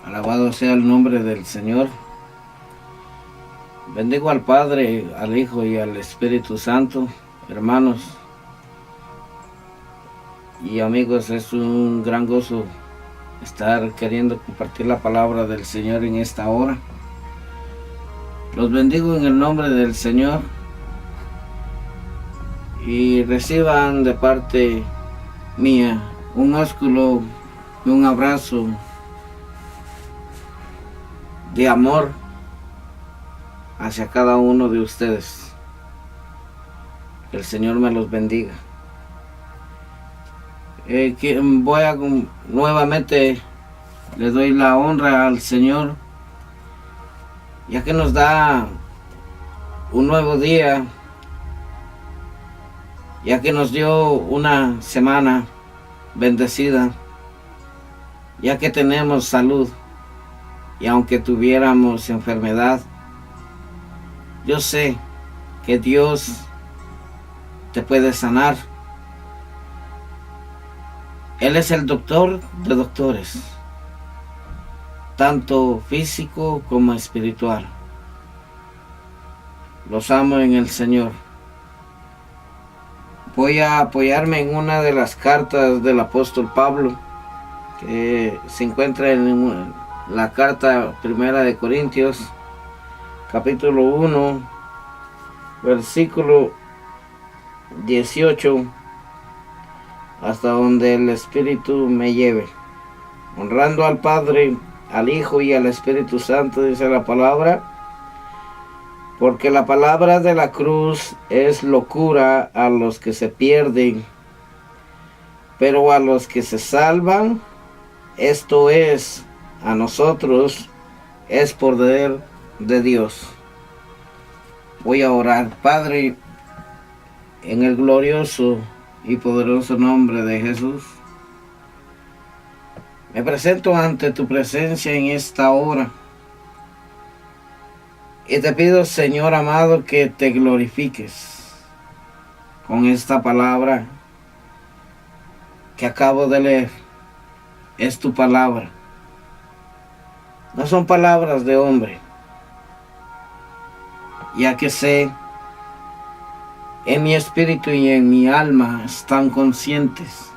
Alabado sea el nombre del Señor. Bendigo al Padre, al Hijo y al Espíritu Santo. Hermanos y amigos, es un gran gozo estar queriendo compartir la palabra del Señor en esta hora. Los bendigo en el nombre del Señor y reciban de parte mía un ósculo y un abrazo de amor hacia cada uno de ustedes. Que el Señor me los bendiga. Nuevamente le doy la honra al Señor, ya que nos da un nuevo día, ya que nos dio una semana bendecida, ya que tenemos salud, y aunque tuviéramos enfermedad, yo sé que Dios te puede sanar. Él es el doctor de doctores, tanto físico como espiritual. Los amo en el Señor. Voy a apoyarme en una de las cartas del apóstol Pablo, que se encuentra en la carta primera de Corintios, capítulo 1, versículo 18, hasta donde el Espíritu me lleve. Honrando al Padre, al Hijo y al Espíritu Santo, dice la palabra, porque la palabra de la cruz es locura a los que se pierden, pero a los que se salvan, esto es, a nosotros, es poder de Dios. Voy a orar. Padre, en el glorioso y poderoso nombre de Jesús, me presento ante tu presencia en esta hora y te pido, Señor amado, que te glorifiques con esta palabra que acabo de leer. Es tu palabra, no son palabras de hombre, ya que sé, en mi espíritu y en mi alma están conscientes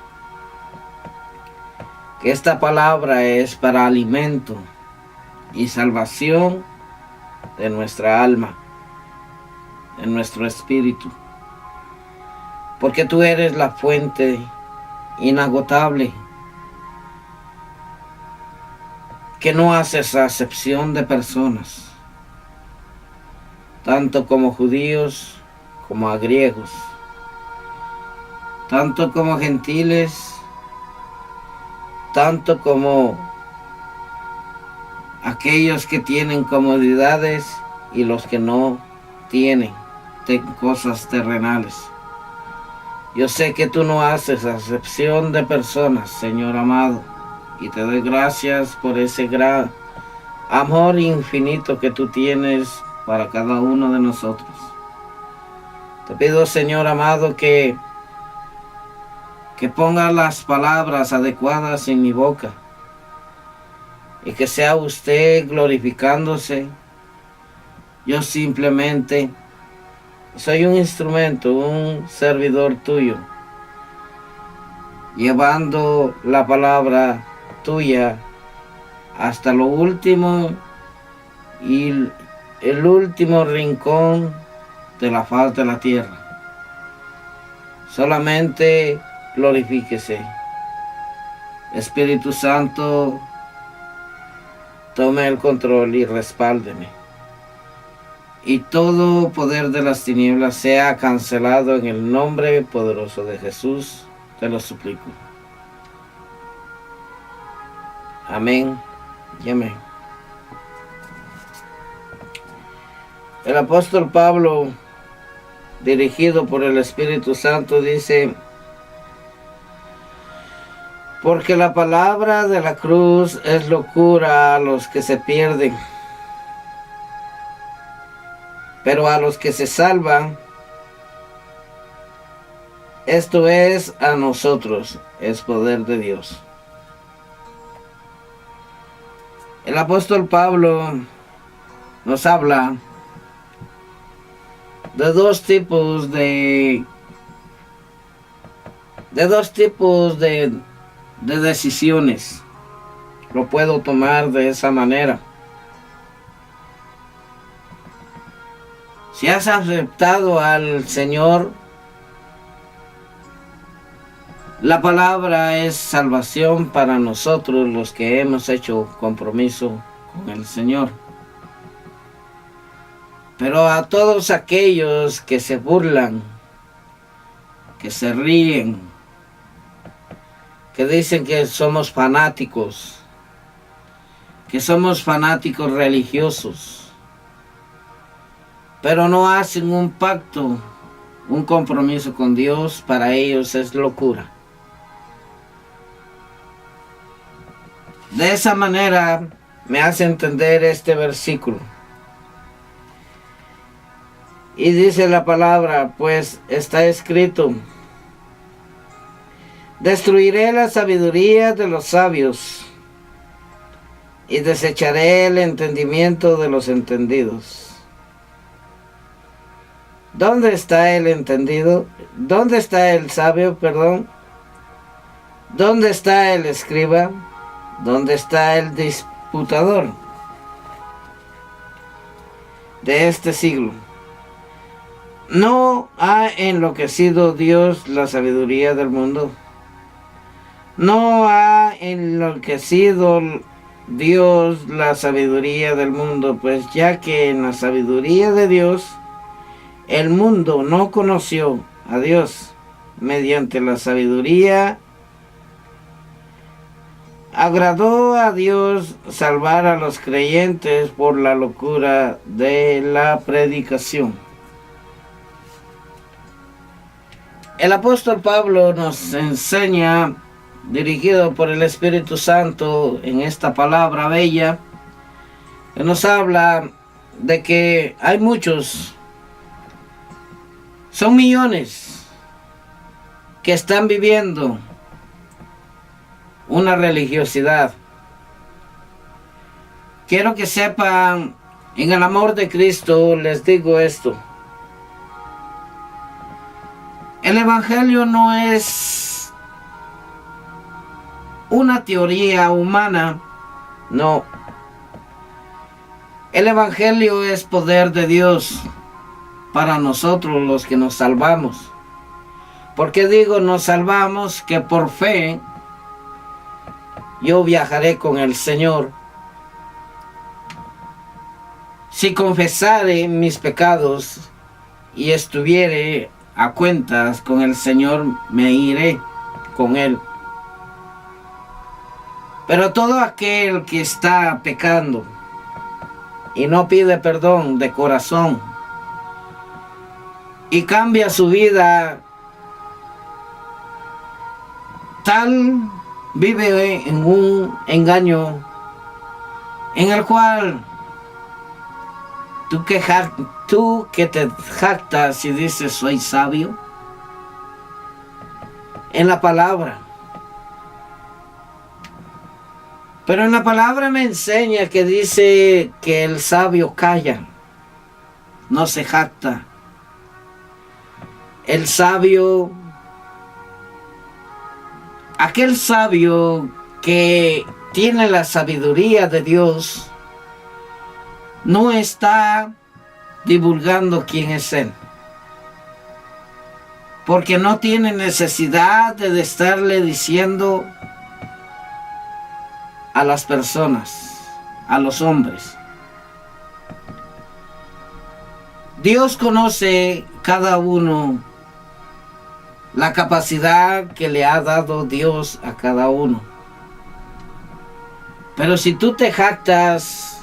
que esta palabra es para alimento y salvación de nuestra alma, de nuestro espíritu, porque tú eres la fuente inagotable, que no haces acepción de personas, tanto como judíos como a griegos, tanto como gentiles, tanto como aquellos que tienen comodidades y los que no tienen cosas terrenales. Yo sé que tú no haces acepción de personas, Señor amado, y te doy gracias por ese gran amor infinito que tú tienes para cada uno de nosotros. Te pido, Señor amado, que ponga las palabras adecuadas en mi boca y que sea usted glorificándose. Yo simplemente soy un instrumento, un servidor tuyo, llevando la palabra tuya hasta lo último y el último rincón de la faz de la tierra. Solamente glorifíquese. Espíritu Santo, tome el control y respáldeme. Y todo poder de las tinieblas sea cancelado en el nombre poderoso de Jesús. Te lo suplico. Amén y amén. El apóstol Pablo, dirigido por el Espíritu Santo, dice: porque la palabra de la cruz es locura a los que se pierden, pero a los que se salvan, esto es, a nosotros, es poder de Dios. El apóstol Pablo nos habla de dos tipos de decisiones. Lo puedo tomar de esa manera. Si has aceptado al Señor, la palabra es salvación para nosotros los que hemos hecho compromiso con el Señor. Pero a todos aquellos que se burlan, que se ríen, que dicen que somos fanáticos religiosos, pero no hacen un pacto, un compromiso con Dios, para ellos es locura. De esa manera me hace entender este versículo. Y dice la palabra, pues está escrito: destruiré la sabiduría de los sabios y desecharé el entendimiento de los entendidos. ¿Dónde está el entendido? ¿Dónde está el sabio, perdón? ¿Dónde está el escriba? ¿Dónde está el disputador de este siglo? ¿No ha enloquecido Dios la sabiduría del mundo? ¿No ha enloquecido Dios la sabiduría del mundo? Pues ya que en la sabiduría de Dios el mundo no conoció a Dios, mediante la sabiduría agradó a Dios salvar a los creyentes por la locura de la predicación. El apóstol Pablo nos enseña, dirigido por el Espíritu Santo, en esta palabra bella, que nos habla de que hay muchos, son millones, que están viviendo una religiosidad. Quiero que sepan, en el amor de Cristo les digo esto: el Evangelio no es una teoría humana, no. El Evangelio es poder de Dios para nosotros los que nos salvamos. ¿Por qué digo nos salvamos? Que por fe yo viajaré con el Señor. Si confesare mis pecados y estuviere a cuentas con el Señor, me iré con Él. Pero todo aquel que está pecando y no pide perdón de corazón y cambia su vida, tal vive en un engaño en el cual tú que te jactas y dices soy sabio en la palabra, pero en la palabra me enseña que dice que el sabio calla, no se jacta. El sabio, aquel sabio que tiene la sabiduría de Dios, no está divulgando quién es Él, porque no tiene necesidad de estarle diciendo a las personas, a los hombres. Dios conoce cada uno, la capacidad que le ha dado Dios a cada uno. Pero si tú te jactas,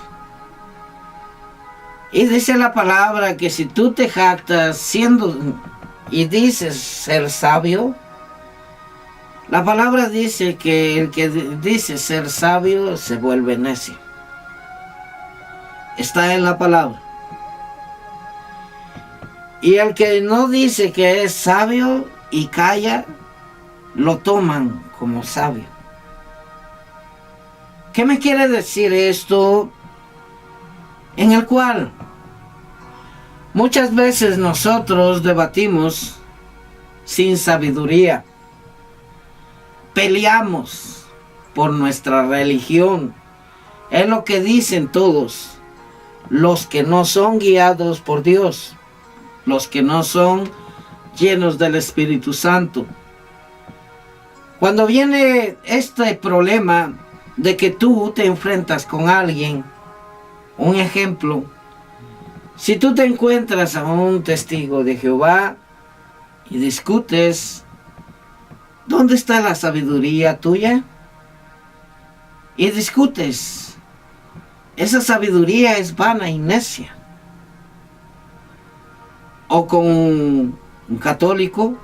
y dice la palabra que si tú te jactas siendo y dices ser sabio, la palabra dice que el que dice ser sabio se vuelve necio. Está en la palabra. Y el que no dice que es sabio y calla, lo toman como sabio. ¿Qué me quiere decir esto? En el cual muchas veces nosotros debatimos sin sabiduría, peleamos por nuestra religión. Es lo que dicen todos los que no son guiados por Dios, los que no son llenos del Espíritu Santo. Cuando viene este problema de que tú te enfrentas con alguien, un ejemplo, si tú te encuentras a un testigo de Jehová y discutes, ¿dónde está la sabiduría tuya? Y discutes. Esa sabiduría es vana y necia. O con un católico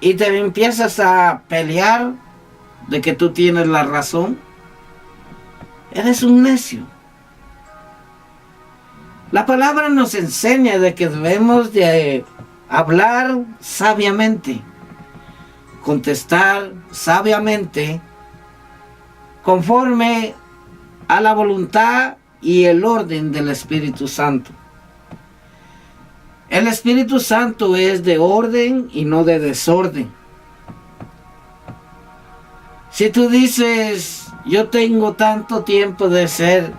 y te empiezas a pelear de que tú tienes la razón. Eres un necio. La palabra nos enseña de que debemos de hablar sabiamente, contestar sabiamente, conforme a la voluntad y el orden del Espíritu Santo. El Espíritu Santo es de orden y no de desorden. Si tú dices, yo tengo tanto tiempo de ser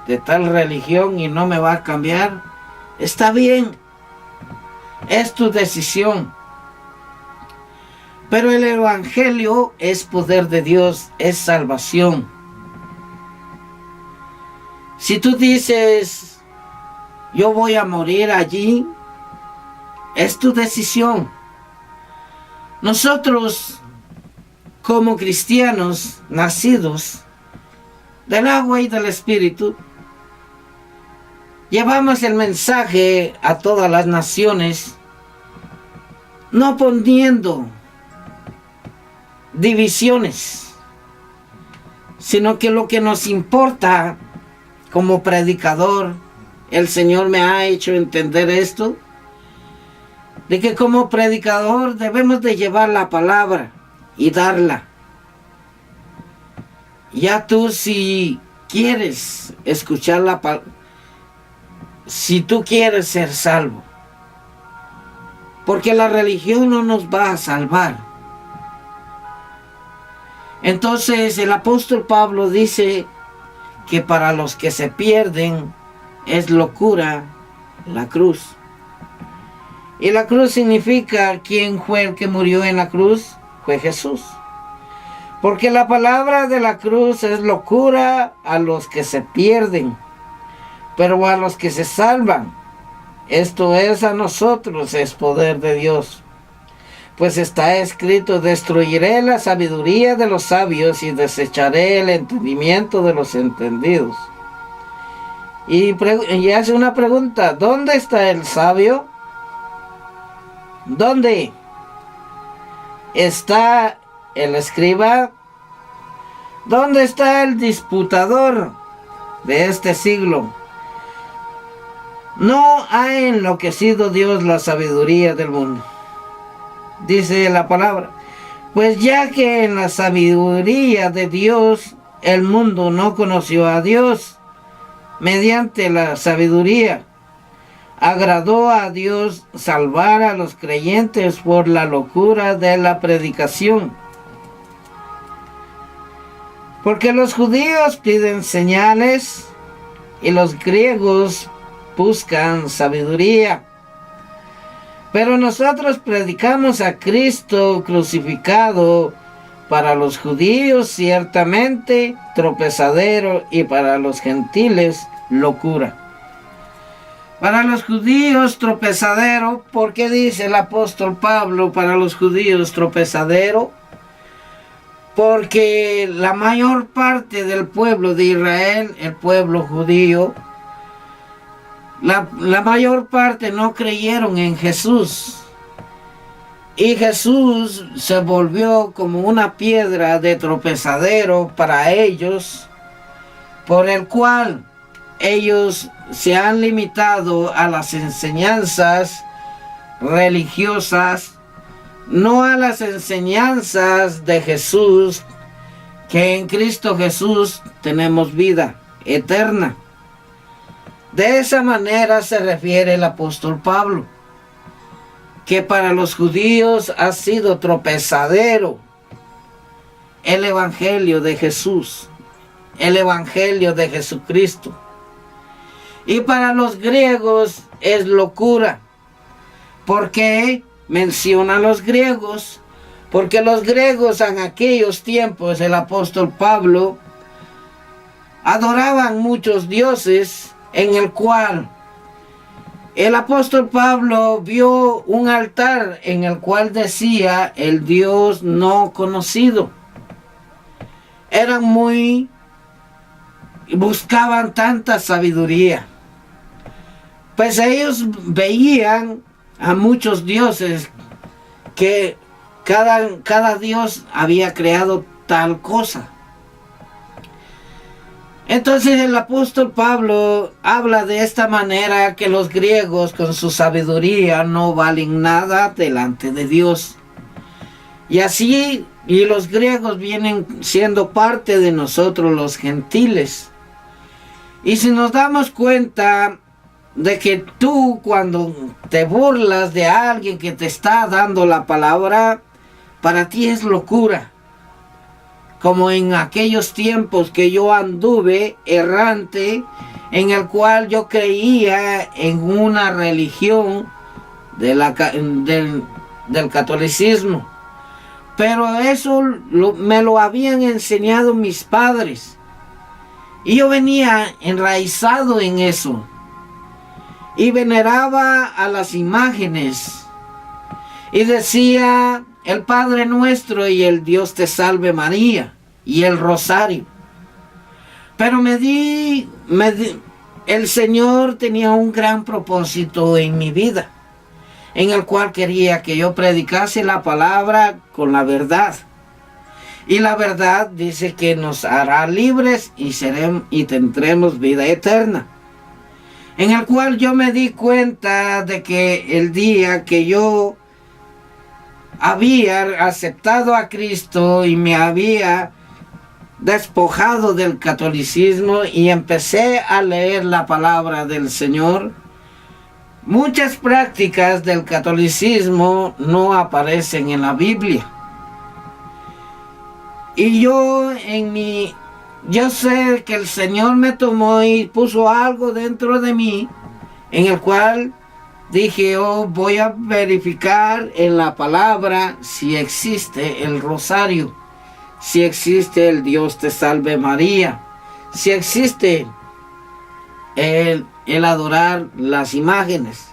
de tal religión y no me va a cambiar, está bien, es tu decisión. Pero el Evangelio es poder de Dios, es salvación. Si tú dices, yo voy a morir allí, es tu decisión. Nosotros, como cristianos nacidos del agua y del Espíritu, llevamos el mensaje a todas las naciones, no poniendo divisiones, sino que lo que nos importa como predicador, el Señor me ha hecho entender esto, de que como predicador debemos de llevar la palabra y darla. Ya tú, si quieres escuchar la palabra, si tú quieres ser salvo, porque la religión no nos va a salvar. Entonces el apóstol Pablo dice que para los que se pierden es locura la cruz. Y la cruz significa, ¿quién fue el que murió en la cruz? Fue Jesús. Porque la palabra de la cruz es locura a los que se pierden, pero a los que se salvan, esto es a nosotros, es poder de Dios. Pues está escrito, destruiré la sabiduría de los sabios y desecharé el entendimiento de los entendidos. Y hace una pregunta, ¿dónde está el sabio? ¿Dónde está el escriba? ¿Dónde está el disputador de este siglo? No ha enloquecido Dios la sabiduría del mundo. Dice la palabra, pues ya que en la sabiduría de Dios el mundo no conoció a Dios, mediante la sabiduría agradó a Dios salvar a los creyentes por la locura de la predicación. Porque los judíos piden señales y los griegos buscan sabiduría. Pero nosotros predicamos a Cristo crucificado, para los judíos ciertamente tropezadero y para los gentiles locura. Para los judíos tropezadero, ¿por qué dice el apóstol Pablo para los judíos tropezadero? Porque la mayor parte del pueblo de Israel, el pueblo judío, la mayor parte no creyeron en Jesús. Y Jesús se volvió como una piedra de tropezadero para ellos, por el cual ellos se han limitado a las enseñanzas religiosas, no a las enseñanzas de Jesús, que en Cristo Jesús tenemos vida eterna. De esa manera se refiere el apóstol Pablo, que para los judíos ha sido tropezadero el evangelio de Jesús, el evangelio de Jesucristo. Y para los griegos es locura. ¿Por qué menciona a los griegos? Porque los griegos en aquellos tiempos, el apóstol Pablo, adoraban muchos dioses, en el cual el apóstol Pablo vio un altar en el cual decía el Dios no conocido. Buscaban tanta sabiduría. Pues ellos veían a muchos dioses que cada dios había creado tal cosa. Entonces el apóstol Pablo habla de esta manera, que los griegos con su sabiduría no valen nada delante de Dios. Y los griegos vienen siendo parte de nosotros los gentiles. Y si nos damos cuenta de que tú, cuando te burlas de alguien que te está dando la palabra, para ti es locura. Como en aquellos tiempos que yo anduve errante, en el cual yo creía en una religión del catolicismo. Pero eso me lo habían enseñado mis padres. Y yo venía enraizado en eso. Y veneraba a las imágenes. Y decía el Padre Nuestro y el Dios te salve María y el rosario. Pero el Señor tenía un gran propósito en mi vida, en el cual quería que yo predicase la palabra con la verdad. Y la verdad dice que nos hará libres y tendremos vida eterna. En el cual yo me di cuenta de que el día que yo había aceptado a Cristo y me había despojado del catolicismo y empecé a leer la palabra del Señor, muchas prácticas del catolicismo no aparecen en la Biblia. Y yo sé que el Señor me tomó y puso algo dentro de mí, en el cual dije, voy a verificar en la palabra si existe el rosario, si existe el Dios te salve María, si existe el adorar las imágenes.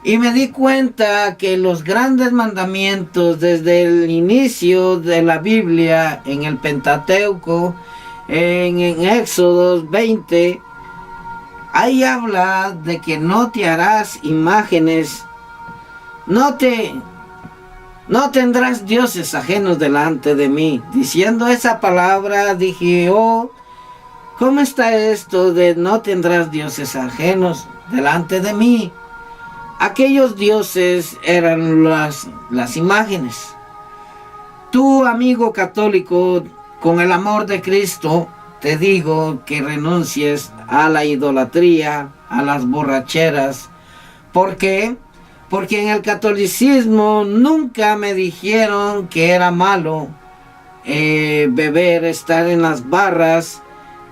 Y me di cuenta que los grandes mandamientos desde el inicio de la Biblia, en el Pentateuco, en Éxodo 20, ahí habla de que no te harás imágenes, no tendrás dioses ajenos delante de mí. Diciendo esa palabra dije, ¿cómo está esto de no tendrás dioses ajenos delante de mí? Aquellos dioses eran las imágenes. Tú, amigo católico, con el amor de Cristo, te digo que renuncies a la idolatría, a las borracheras. ¿Por qué? Porque en el catolicismo nunca me dijeron que era malo beber, estar en las barras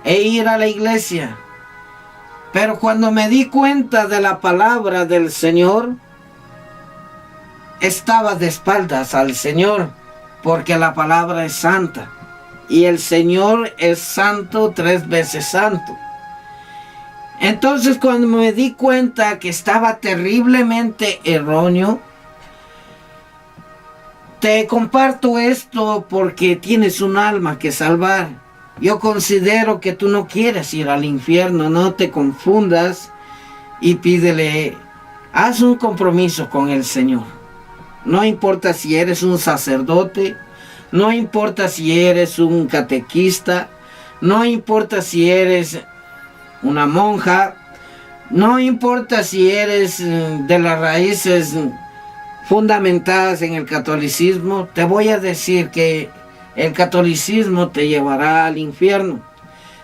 e ir a la iglesia. Pero cuando me di cuenta de la palabra del Señor, estaba de espaldas al Señor, porque la palabra es santa. Y el Señor es santo, 3 veces santo. Entonces, cuando me di cuenta que estaba terriblemente erróneo, te comparto esto porque tienes un alma que salvar. Yo considero que tú no quieres ir al infierno, no te confundas y pídele, haz un compromiso con el Señor. No importa si eres un sacerdote, no importa si eres un catequista, no importa si eres una monja, no importa si eres de las raíces fundamentadas en el catolicismo, te voy a decir que el catolicismo te llevará al infierno.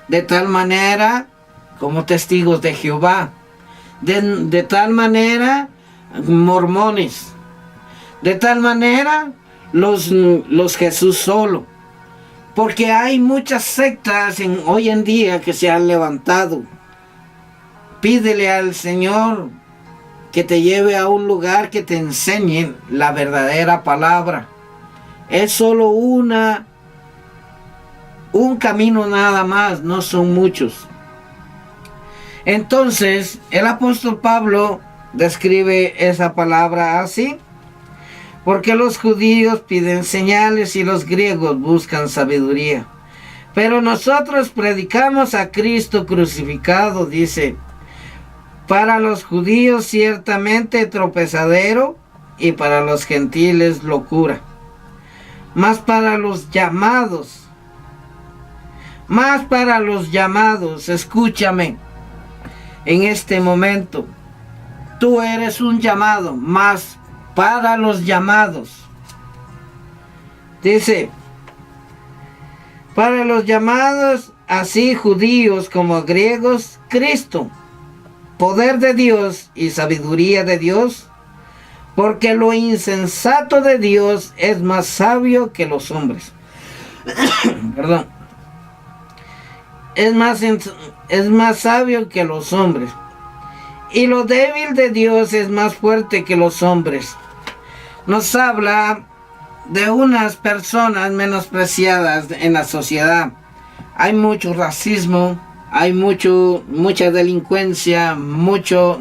De tal manera como testigos de Jehová. De tal manera mormones. De tal manera los Jesús solo. Porque hay muchas sectas hoy en día que se han levantado. Pídele al Señor que te lleve a un lugar que te enseñe la verdadera palabra. Es solo un camino nada más, no son muchos. Entonces, el apóstol Pablo describe esa palabra así: porque los judíos piden señales y los griegos buscan sabiduría. Pero nosotros predicamos a Cristo crucificado, dice. Para los judíos ciertamente tropezadero y para los gentiles locura. Mas para los llamados, escúchame en este momento. Tú eres un llamado, mas para los llamados. Dice, para los llamados, así judíos como griegos, Cristo, poder de Dios y sabiduría de Dios, porque lo insensato de Dios es más sabio que los hombres. Perdón. Es más sabio que los hombres. Y lo débil de Dios es más fuerte que los hombres. Nos habla de unas personas menospreciadas en la sociedad. Hay mucho racismo, hay mucha delincuencia, muchas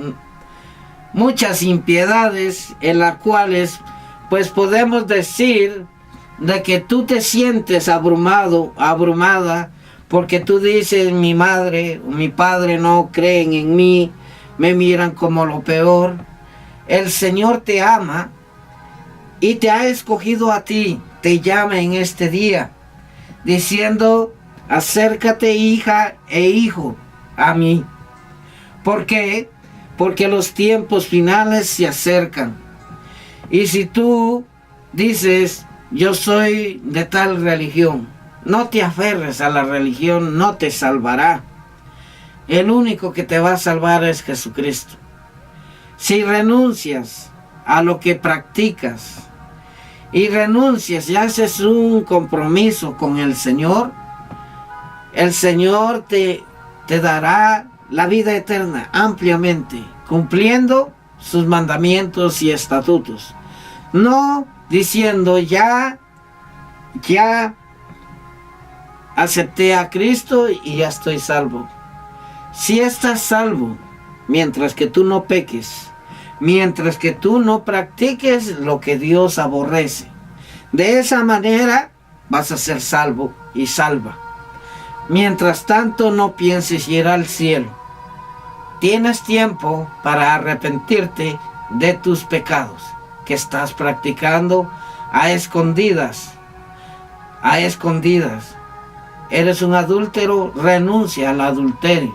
impiedades en las cuales pues podemos decir de que tú te sientes abrumado, abrumada, porque tú dices, mi madre o mi padre no creen en mí, me miran como lo peor. El Señor te ama y te ha escogido a ti, te llama en este día, diciendo, acércate, hija e hijo, a mí. ¿Por qué? Porque los tiempos finales se acercan. Y si tú dices, yo soy de tal religión, no te aferres a la religión, no te salvará. El único que te va a salvar es Jesucristo. Si renuncias a lo que practicas y renuncias y haces un compromiso con el Señor te dará la vida eterna ampliamente, cumpliendo sus mandamientos y estatutos. No diciendo ya acepté a Cristo y ya estoy salvo. Si estás salvo, mientras que tú no peques, mientras que tú no practiques lo que Dios aborrece. De esa manera vas a ser salvo y salva. Mientras tanto, no pienses ir al cielo. Tienes tiempo para arrepentirte de tus pecados que estás practicando a escondidas. A escondidas. Eres un adúltero, renuncia al adulterio.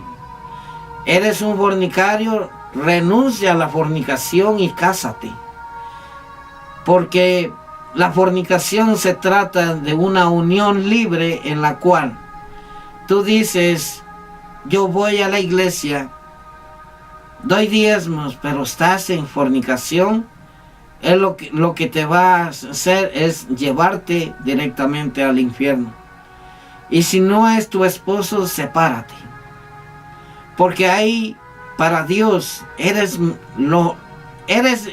Eres un fornicario, renuncia a la fornicación y cásate. Porque la fornicación se trata de una unión libre en la cual tú dices, yo voy a la iglesia, doy diezmos, pero estás en fornicación. Es lo que te va a hacer es llevarte directamente al infierno. Y si no es tu esposo, sepárate. Porque ahí, para Dios, eres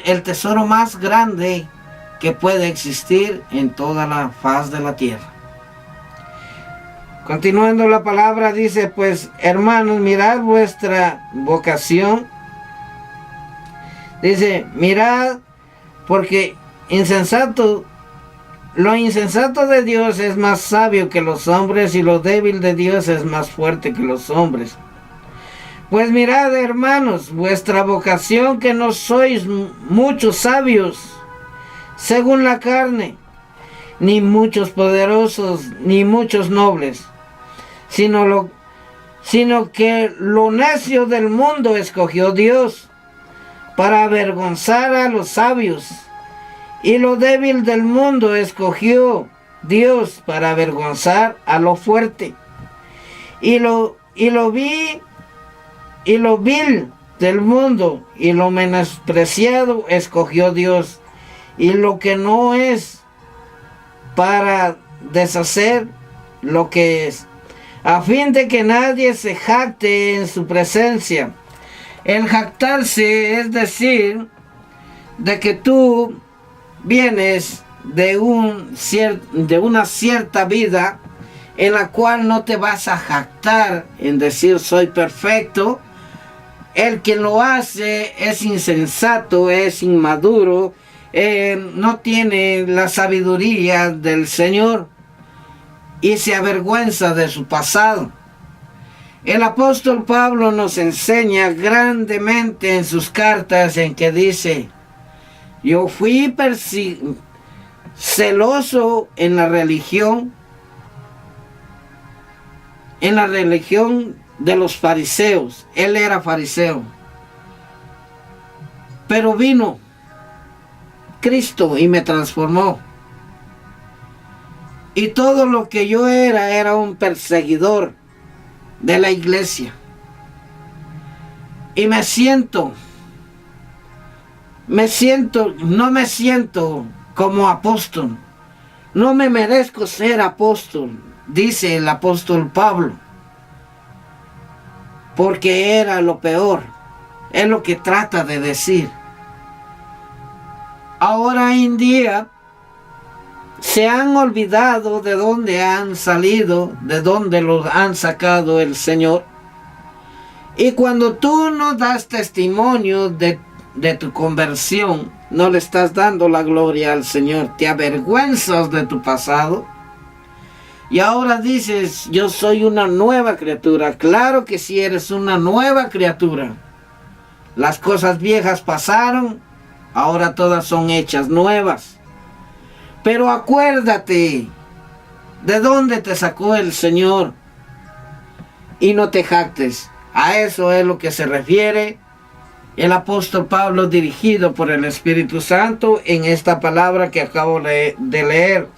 el tesoro más grande que puede existir en toda la faz de la tierra. Continuando la palabra, dice, pues, hermanos, mirad vuestra vocación. Dice, mirad, porque lo insensato de Dios es más sabio que los hombres, y lo débil de Dios es más fuerte que los hombres. Pues mirad, hermanos, vuestra vocación, que no sois muchos sabios según la carne, ni muchos poderosos, ni muchos nobles, sino que lo necio del mundo escogió Dios para avergonzar a los sabios, y lo débil del mundo escogió Dios para avergonzar a lo fuerte. Y lo vil del mundo y lo menospreciado escogió Dios, y lo que no es, para deshacer lo que es, a fin de que nadie se jacte en su presencia. El jactarse es decir, de que tú vienes de una cierta vida en la cual no te vas a jactar en decir soy perfecto. El que lo hace es insensato, es inmaduro, no tiene la sabiduría del Señor y se avergüenza de su pasado. El apóstol Pablo nos enseña grandemente en sus cartas en que dice: yo fui celoso en la religión de los fariseos. Él era fariseo, pero vino Cristo y me transformó, y todo lo que yo era un perseguidor de la iglesia, y no me siento como apóstol, no me merezco ser apóstol, dice el apóstol Pablo, porque era lo peor, es lo que trata de decir. Ahora en día se han olvidado de dónde han salido, de dónde los han sacado el Señor. Y cuando tú no das testimonio de tu conversión, no le estás dando la gloria al Señor, te avergüenzas de tu pasado. Y ahora dices, yo soy una nueva criatura. Claro que sí eres una nueva criatura. Las cosas viejas pasaron, ahora todas son hechas nuevas. Pero acuérdate de dónde te sacó el Señor y no te jactes. A eso es lo que se refiere el apóstol Pablo, dirigido por el Espíritu Santo, en esta palabra que acabo de leer.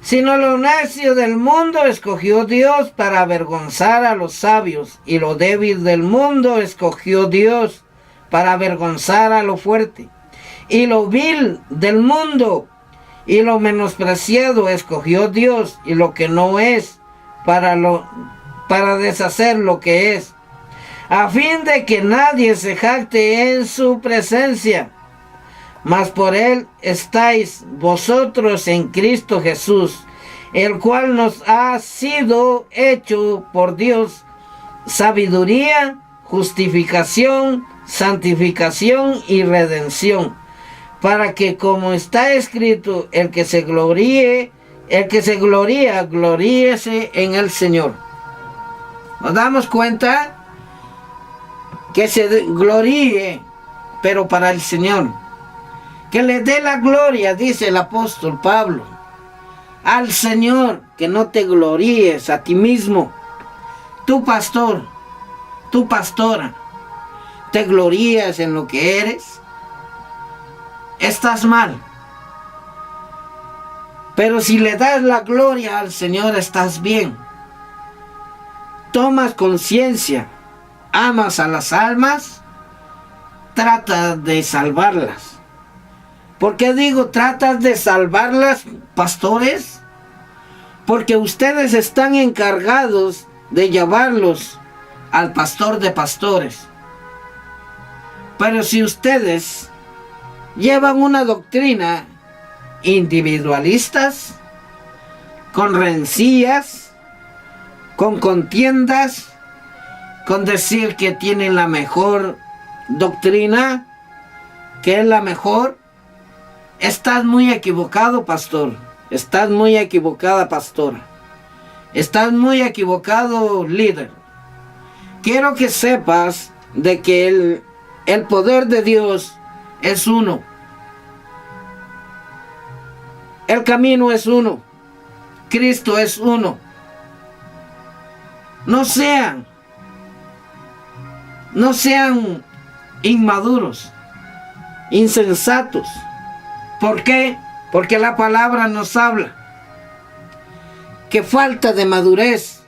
Sino lo necio del mundo escogió Dios para avergonzar a los sabios, y lo débil del mundo escogió Dios para avergonzar a lo fuerte. Y lo vil del mundo y lo menospreciado escogió Dios, y lo que no es, para deshacer lo que es, a fin de que nadie se jacte en su presencia. Mas por él estáis vosotros en Cristo Jesús, el cual nos ha sido hecho por Dios sabiduría, justificación, santificación y redención, para que, como está escrito, el que se gloría, gloríese en el Señor. Nos damos cuenta que se gloríe, pero para el Señor. Que le dé la gloria, dice el apóstol Pablo, al Señor, que no te gloríes a ti mismo. Tu pastor, tu pastora, ¿te glorías en lo que eres? Estás mal. Pero si le das la gloria al Señor, estás bien. Tomas conciencia, amas a las almas, trata de salvarlas. ¿Por qué digo tratas de salvarlas, pastores? Porque ustedes están encargados de llevarlos al pastor de pastores. Pero si ustedes llevan una doctrina individualistas, con rencillas, con contiendas, con decir que tienen la mejor doctrina, que es la mejor, estás muy equivocado, pastor. Estás muy equivocada, pastora. Estás muy equivocado, líder. Quiero que sepas de que el poder de Dios es uno. El camino es uno. Cristo es uno. No sean inmaduros, insensatos. ¿Por qué? Porque la palabra nos habla que falta de madurez.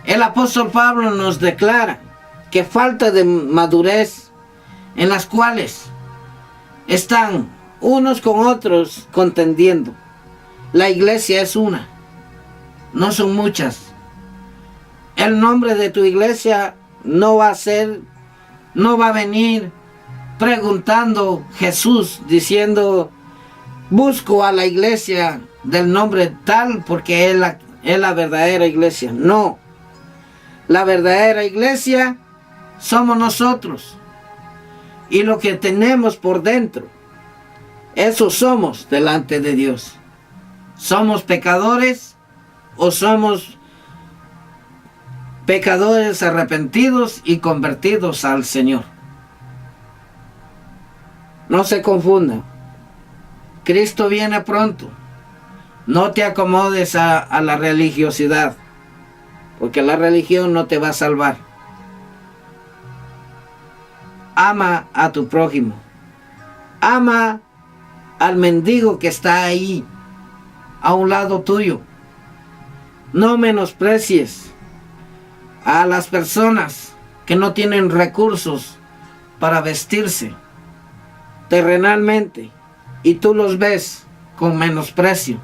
El apóstol Pablo nos declara que falta de madurez, en las cuales están unos con otros contendiendo. La iglesia es una, no son muchas. El nombre de tu iglesia no va a venir preguntando Jesús, diciendo, busco a la iglesia del nombre tal porque es la verdadera iglesia. No, la verdadera iglesia somos nosotros. Y lo que tenemos por dentro, eso somos delante de Dios. ¿Somos pecadores o somos pecadores arrepentidos y convertidos al Señor? No se confunda. Cristo viene pronto. No te acomodes a la religiosidad, porque la religión no te va a salvar. Ama a tu prójimo. Ama al mendigo que está ahí, a un lado tuyo. No menosprecies a las personas que no tienen recursos para vestirse terrenalmente y tú los ves con menosprecio.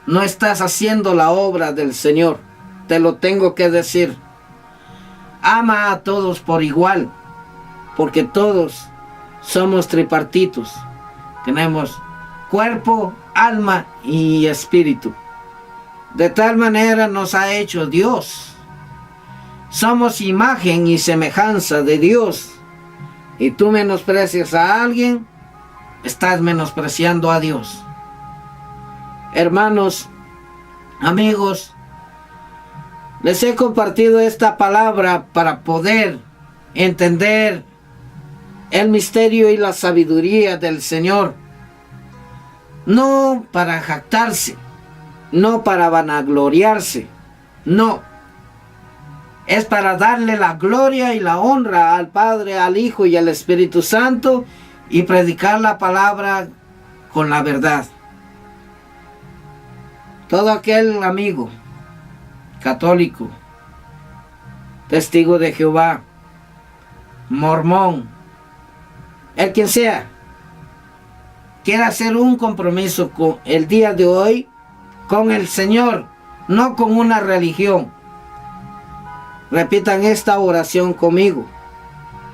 No estás haciendo la obra del Señor. Te lo tengo que decir. Ama a todos por igual, porque todos somos tripartitos. Tenemos cuerpo, alma y espíritu. De tal manera nos ha hecho Dios. Somos imagen y semejanza de Dios. Y tú menosprecias a alguien, estás menospreciando a Dios. Hermanos, amigos, les he compartido esta palabra para poder entender el misterio y la sabiduría del Señor. No para jactarse, no para vanagloriarse, no. Es para darle la gloria y la honra al Padre, al Hijo y al Espíritu Santo y predicar la palabra con la verdad. Todo aquel amigo católico, testigo de Jehová, mormón, el quien sea, quiera hacer un compromiso con el día de hoy con el Señor, no con una religión. Repitan esta oración conmigo,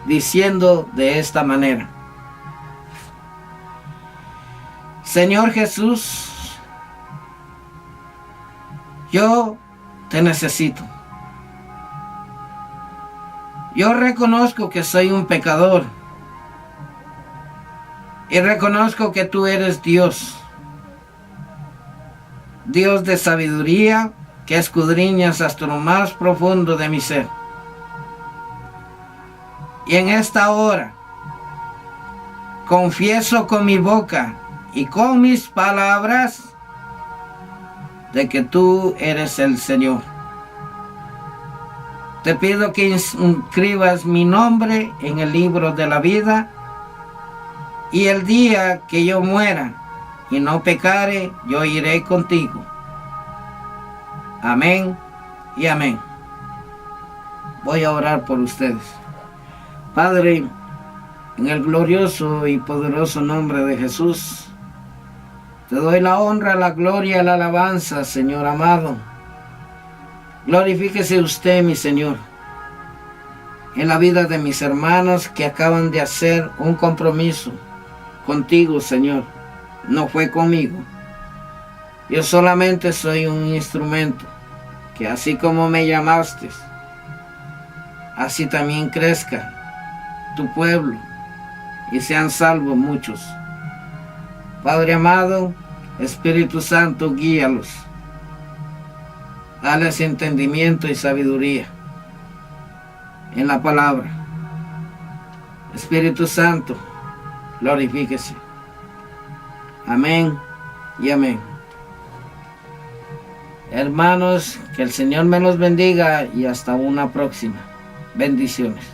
diciendo de esta manera: Señor Jesús, yo te necesito. Yo reconozco que soy un pecador y reconozco que tú eres Dios, Dios de sabiduría, que escudriñas hasta lo más profundo de mi ser. Y en esta hora confieso con mi boca y con mis palabras de que tú eres el Señor. Te pido que inscribas mi nombre en el libro de la vida, y el día que yo muera y no pecare, yo iré contigo. Amén y amén. Voy a orar por ustedes. Padre, en el glorioso y poderoso nombre de Jesús, te doy la honra, la gloria, la alabanza, Señor amado. Glorifíquese usted, mi Señor, en la vida de mis hermanos que acaban de hacer un compromiso contigo, Señor. No fue conmigo. Yo solamente soy un instrumento, que así como me llamaste, así también crezca tu pueblo y sean salvos muchos. Padre amado, Espíritu Santo, guíalos. Dales entendimiento y sabiduría en la palabra. Espíritu Santo, glorifíquese. Amén y amén. Hermanos, que el Señor me los bendiga y hasta una próxima. Bendiciones.